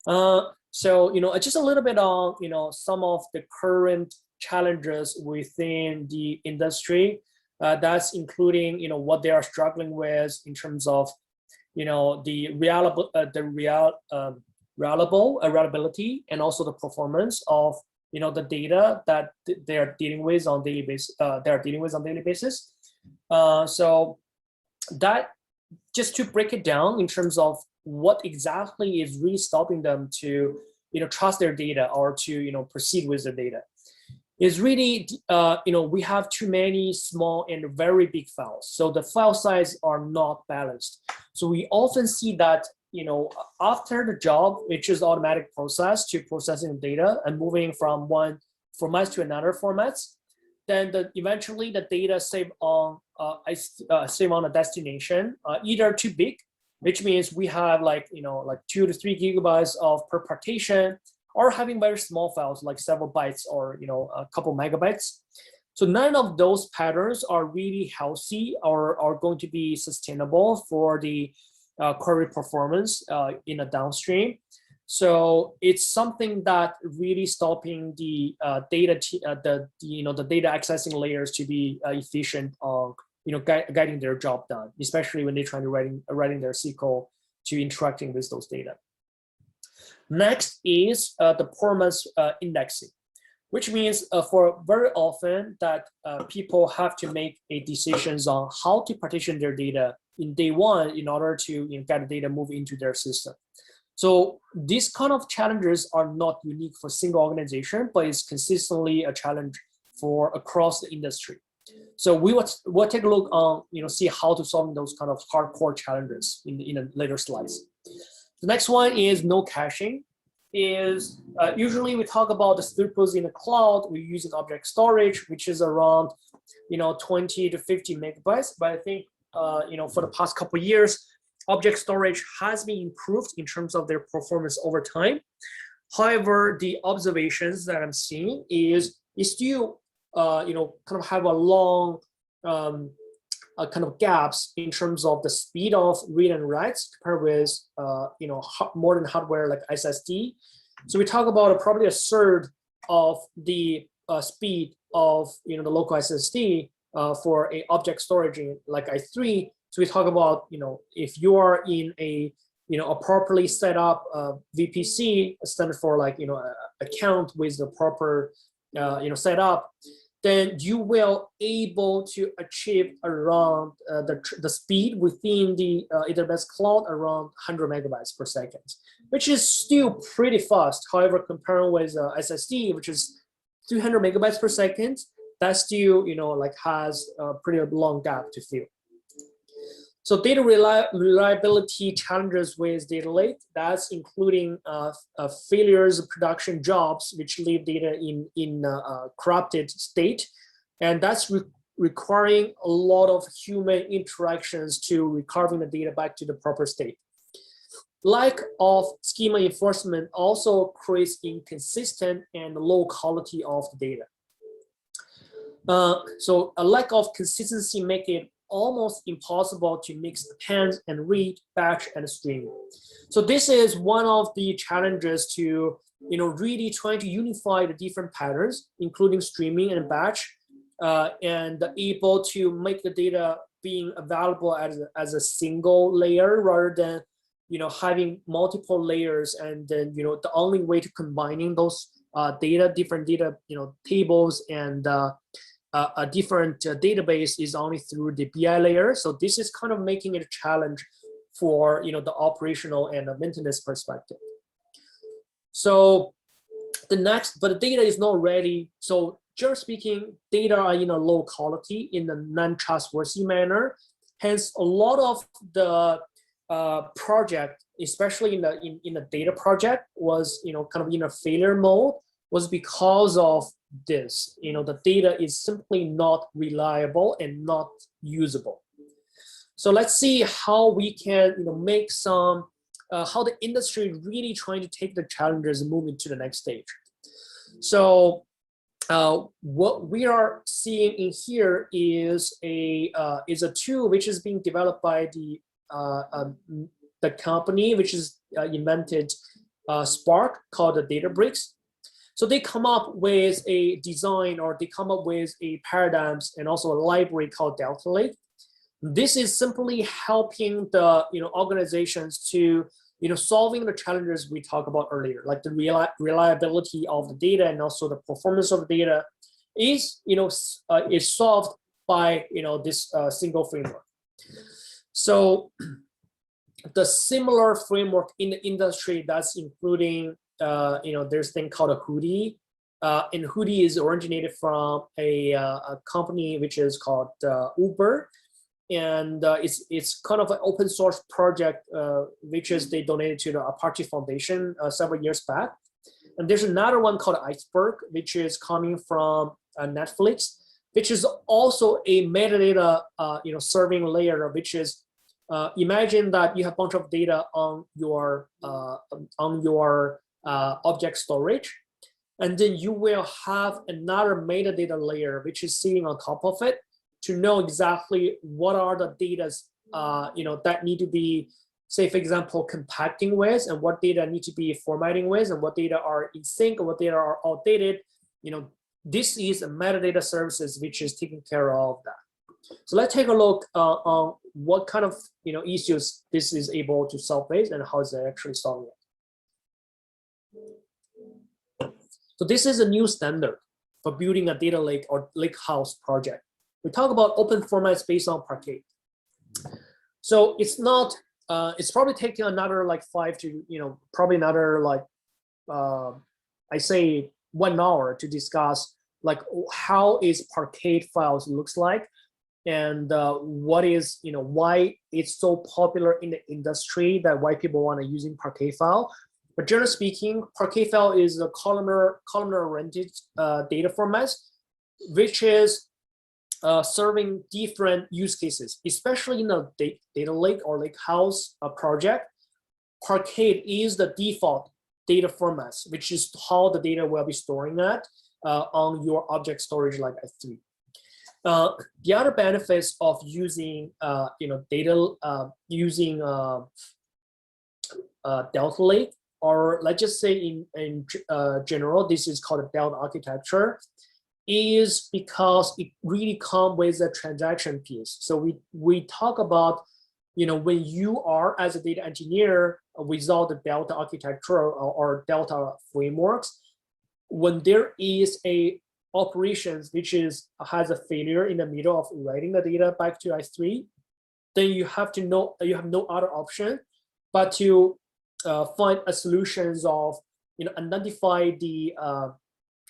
So just a little bit on some of the current challenges within the industry. That's including what they are struggling with in terms of the reliability and also the performance of the data that they are dealing with on daily basis. So that, just to break it down in terms of what exactly is really stopping them to trust their data or to proceed with their data, is really we have too many small and very big files, so the file size are not balanced. So we often see that after the job, which is automatic process to processing data and moving from one format to another formats, then eventually the data save on a destination, either too big, which means we have like 2 to 3 gigabytes of per partition, or having very small files like several bytes or a couple megabytes. So none of those patterns are really healthy or are going to be sustainable for the query performance in a downstream. So it's something that really stopping the data accessing layers to be efficient on getting their job done, especially when they're trying to writing their SQL to interacting with those data. Next is the performance indexing, which means for very often that people have to make decisions on how to partition their data in day one in order to get the data move into their system. So these kind of challenges are not unique for single organization, but it's consistently a challenge for across the industry. So we'll take a look on see how to solve those kind of hardcore challenges in the later slides. The next one is no caching. Is usually we talk about the throughput in the cloud. We're using object storage, which is around 20 to 50 megabytes. But I think for the past couple of years, object storage has been improved in terms of their performance over time. However, the observations that I'm seeing is still kind of have a long kind of gaps in terms of the speed of read and writes compared with modern hardware like SSD. So we talk about probably a third of the speed of the local SSD for a object storage like i3. So we talk about if you are in a properly set up VPC, standard for like account with the proper setup, then you will able to achieve around the speed within the AWS cloud around 100 megabytes per second, which is still pretty fast. However, comparing with SSD, which is 300 megabytes per second, that still has a pretty long gap to fill. So data reliability challenges with data lake, that's including failures of production jobs which leave data in corrupted state, and that's requiring a lot of human interactions to recovering the data back to the proper state. Lack of schema enforcement also creates inconsistent and low quality of the data. So a lack of consistency make it almost impossible to mix append and read, batch, and stream. So this is one of the challenges to really trying to unify the different patterns, including streaming and batch, and able to make the data being available as a single layer rather than having multiple layers, and then the only way to combining those different data tables and a different database is only through the BI layer. So this is kind of making it a challenge for the operational and the maintenance perspective. So the data is not ready. So generally speaking, data are low quality in a non-trustworthy manner. Hence, a lot of the project, especially in the data project, was kind of in a failure mode, was because of this. The data is simply not reliable and not usable. So let's see how we can make some how the industry really trying to take the challenges and move into the next stage. So what we are seeing in here is a tool which is being developed by the company which is invented Spark called the Databricks. So they come up with a design, or they come up with a paradigms and also a library called Delta Lake. This is simply helping the organizations to solving the challenges we talked about earlier, like the reliability of the data and also the performance of the data is is solved by this single framework. So the similar framework in the industry that's including there's a thing called a Hoodie, and Hoodie is originated from a company which is called Uber, and it's kind of an open source project which is they donated to the Apache Foundation several years back. And there's another one called Iceberg, which is coming from Netflix, which is also a metadata serving layer, which is imagine that you have a bunch of data on your object storage, and then you will have another metadata layer which is sitting on top of it to know exactly what are the data that need to be, say for example, compacting with, and what data need to be formatting with, and what data are in sync, and what data are outdated. This is a metadata services which is taking care of that. So let's take a look on what kind of issues this is able to solve with, and how is it actually solving it. So this is a new standard for building a data lake or lake house project. We talk about open formats based on Parquet. So it's not. It's probably taking another like 5 to probably another like I say 1 hour to discuss like how is Parquet files looks like, and what is why it's so popular in the industry, that why people want to using Parquet file. But generally speaking, Parquet file is a columnar oriented data format, which is serving different use cases, especially in a data lake or lake house project. Parquet is the default data format, which is how the data will be storing at on your object storage like S3. The other benefits of using using Delta Lake, or let's just say in general, this is called a Delta architecture, is because it really comes with a transaction piece. So we talk about when you are as a data engineer without the Delta architecture or Delta frameworks, when there is a operations which has a failure in the middle of writing the data back to S3, then you have no other option but to find a solutions of identify the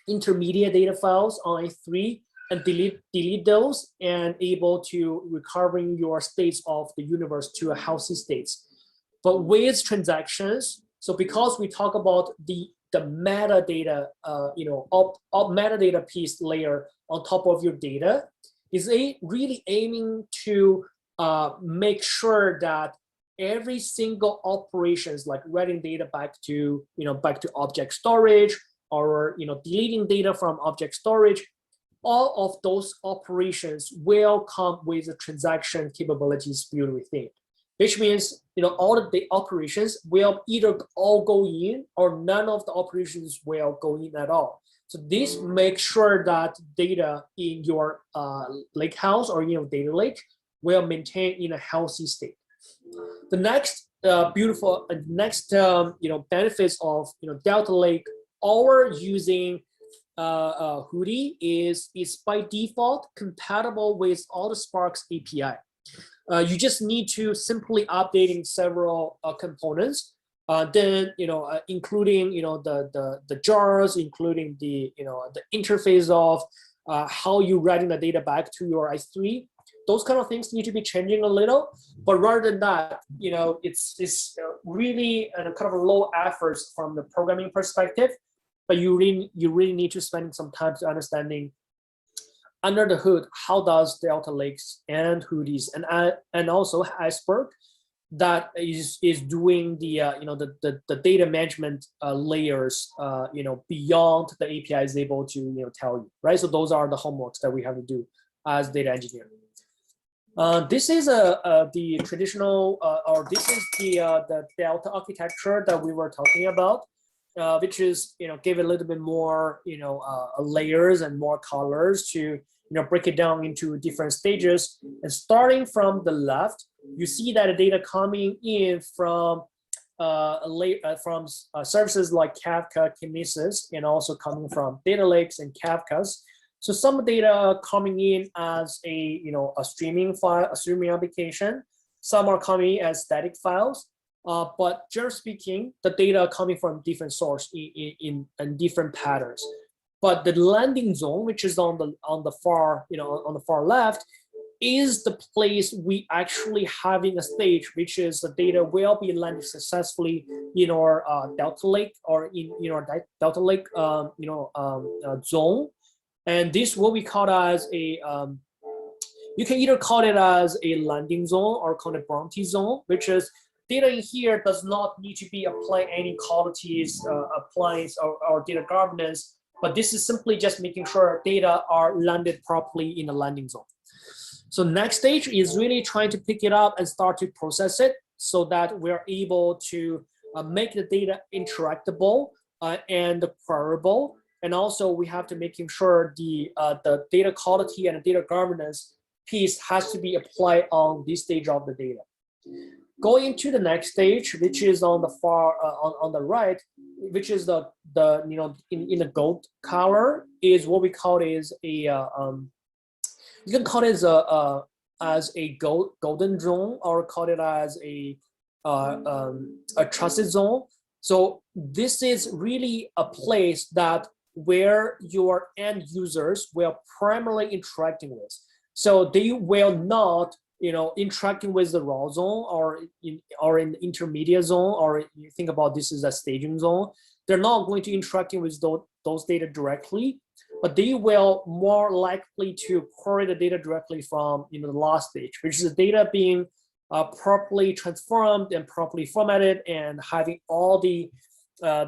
intermediate data files on S3 and delete those, and able to recovering your states of the universe to a healthy states. But with transactions, so because we talk about the metadata, metadata piece layer on top of your data, is really aiming to make sure that every single operations, like writing data back to object storage, or deleting data from object storage, all of those operations will come with the transaction capabilities built within, which means all of the operations will either all go in, or none of the operations will go in at all. So this makes sure that data in your lake house or data lake will maintain in a healthy state. The next benefits of Delta Lake or using Hoodie is by default compatible with all the Spark's API. You just need to simply updating several components, then including the jars, including the the interface of how you writing the data back to your S3. Those kind of things need to be changing a little, but rather than that, it's really kind of a low efforts from the programming perspective. But you really need to spend some time to understanding under the hood how does Delta Lakes and Hoodies and also Iceberg that is doing the the data management layers beyond the API is able to tell you, right? So those are the homeworks that we have to do as data engineer. This is the traditional or this is the Delta architecture that we were talking about. which is give it a little bit more layers and more colors to break it down into different stages. And starting from the left, you see that the data coming in from services like Kafka, Kinesis, and also coming from data lakes and Kafkas. So some data coming in as a streaming file, a streaming application. Some are coming as static files. But generally speaking, the data coming from different source in different patterns. But the landing zone, which is on the far left, is the place we actually having a stage, which is the data will be landed successfully in our Delta Lake or in our Delta Lake zone. And this what we call as a you can either call it as a landing zone or call it bounty zone, which is data in here does not need to be applying any qualities, appliance or data governance, but this is simply just making sure data are landed properly in the landing zone. So next stage is really trying to pick it up and start to process it so that we're able to make the data interactable and queryable. And also we have to making sure the data quality and the data governance piece has to be applied on this stage of the data. Going to the next stage, which is on the far on the right, which is the in the gold color, is what we call is a you can call it as a golden zone or call it as a trusted zone. So this is really a place that where your end users will primarily interacting with. So they will not interacting with the raw zone or in the intermediate zone, or you think about this as a staging zone. They're not going to interacting with those data directly, but they will more likely to query the data directly from the last stage, which is the data being properly transformed and properly formatted and having all the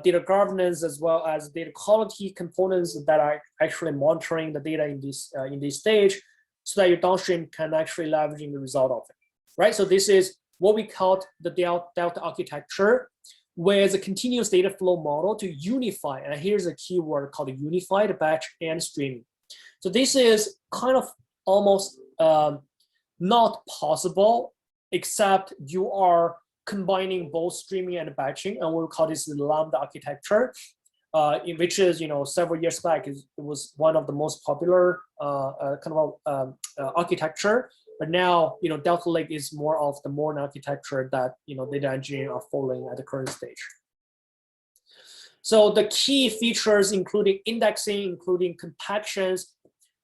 data governance as well as data quality components that are actually monitoring the data in this stage, so that your downstream can actually leveraging the result of it, right? So this is what we call the Delta architecture, where the continuous data flow model to unify, and here's a keyword called unify the batch and streaming. So this is kind of almost not possible, except you are combining both streaming and batching, and we'll call this the Lambda architecture. Which is, several years back, it was one of the most popular architecture. But now, Delta Lake is more of the modern architecture that, data engineering are following at the current stage. So the key features, including indexing, including compactions.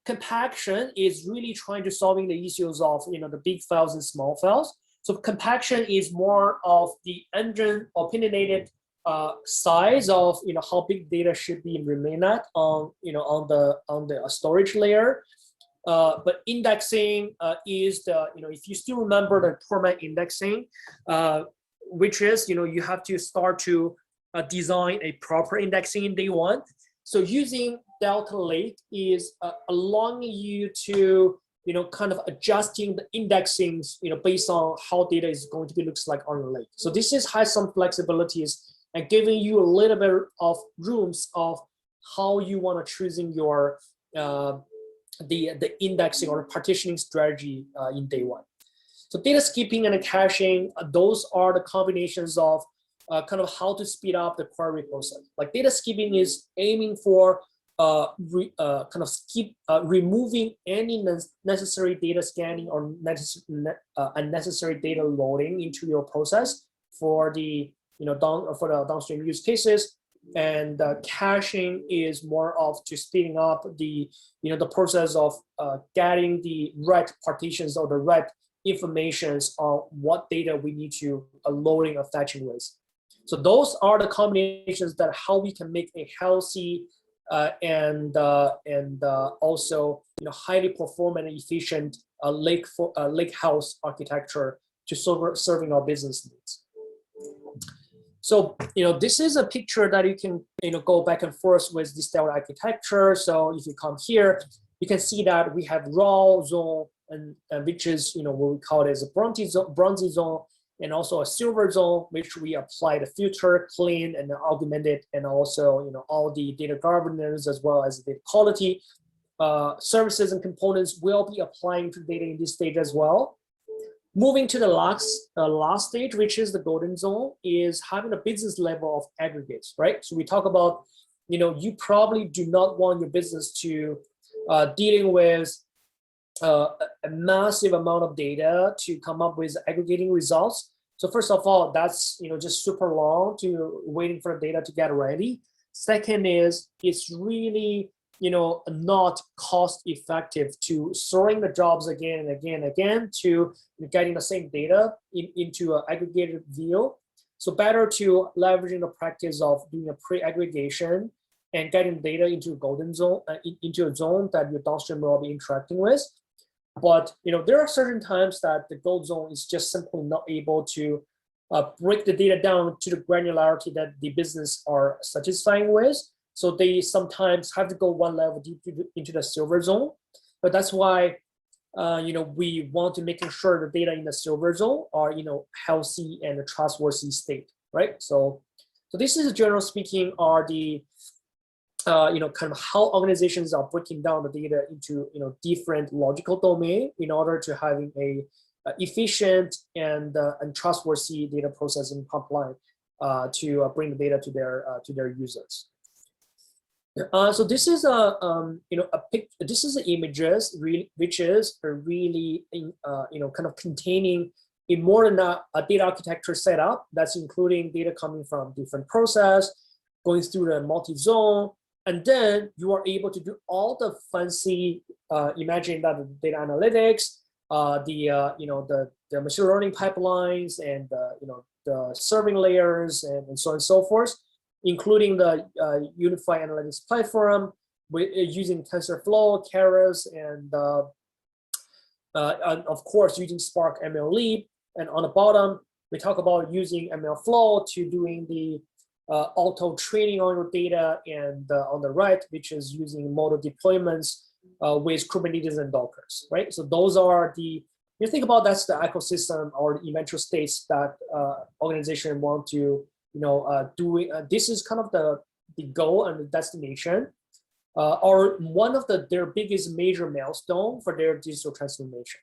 Compaction is really trying to solving the issues of, the big files and small files. So compaction is more of the engine opinionated size of how big data should be remain at on the storage layer, but indexing is the if you still remember the format indexing, which is you have to start to design a proper indexing in day one. So using Delta Lake is allowing you to kind of adjusting the indexings based on how data is going to be looks like on the lake. So this has some flexibilities and giving you a little bit of rooms of how you want to choosing your the indexing or partitioning strategy in day one. So data skipping and caching, those are the combinations of kind of how to speed up the query process. Like data skipping is aiming for removing any necessary data scanning or unnecessary data loading into your process for the downstream use cases. And caching is more of to speeding up the the process of getting the right partitions or the right informations on what data we need to loading or fetching with. So those are the combinations that how we can make a healthy and also highly performant and efficient lake house architecture to serving our business needs. So this is a picture that you can go back and forth with this Delta architecture. So if you come here, you can see that we have raw zone and which is what we call it as a bronze zone, and also a silver zone, which we apply the filter, clean, and augment it, and also all the data governance as well as data quality services and components will be applying to data in this stage as well. Moving to the last stage, which is the golden zone, is having a business level of aggregates, right? So we talk about, you probably do not want your business to dealing with a massive amount of data to come up with aggregating results. So first of all, that's just super long to waiting for the data to get ready. Second is it's really not cost effective to storing the jobs again and again and again to getting the same data into an aggregated view. So better to leveraging the practice of doing a pre-aggregation and getting data into a golden zone, into a zone that your downstream will be interacting with. But there are certain times that the gold zone is just simply not able to break the data down to the granularity that the business are satisfying with. So they sometimes have to go one level deep into the silver zone. But that's why we want to making sure the data in the silver zone are healthy and a trustworthy state, right? So this is, general speaking, are the kind of how organizations are breaking down the data into different logical domain in order to having a efficient and trustworthy data processing pipeline to bring the data to their users. So this is this is images which is really kind of containing a more than a data architecture setup that's including data coming from different process, going through the multi-zone, and then you are able to do all the fancy imagine that the data analytics, the machine learning pipelines, and the serving layers, and so on and so forth, including the unified analytics platform with using TensorFlow, Keras, and of course using Spark MLlib. And on the bottom, we talk about using MLflow to doing the auto training on your data, and on the right, which is using model deployments with Kubernetes and Dockers, right? So those are you think about that's the ecosystem or the eventual states that organization want to this is kind of the goal and the destination, or one of their biggest major milestone for their digital transformation.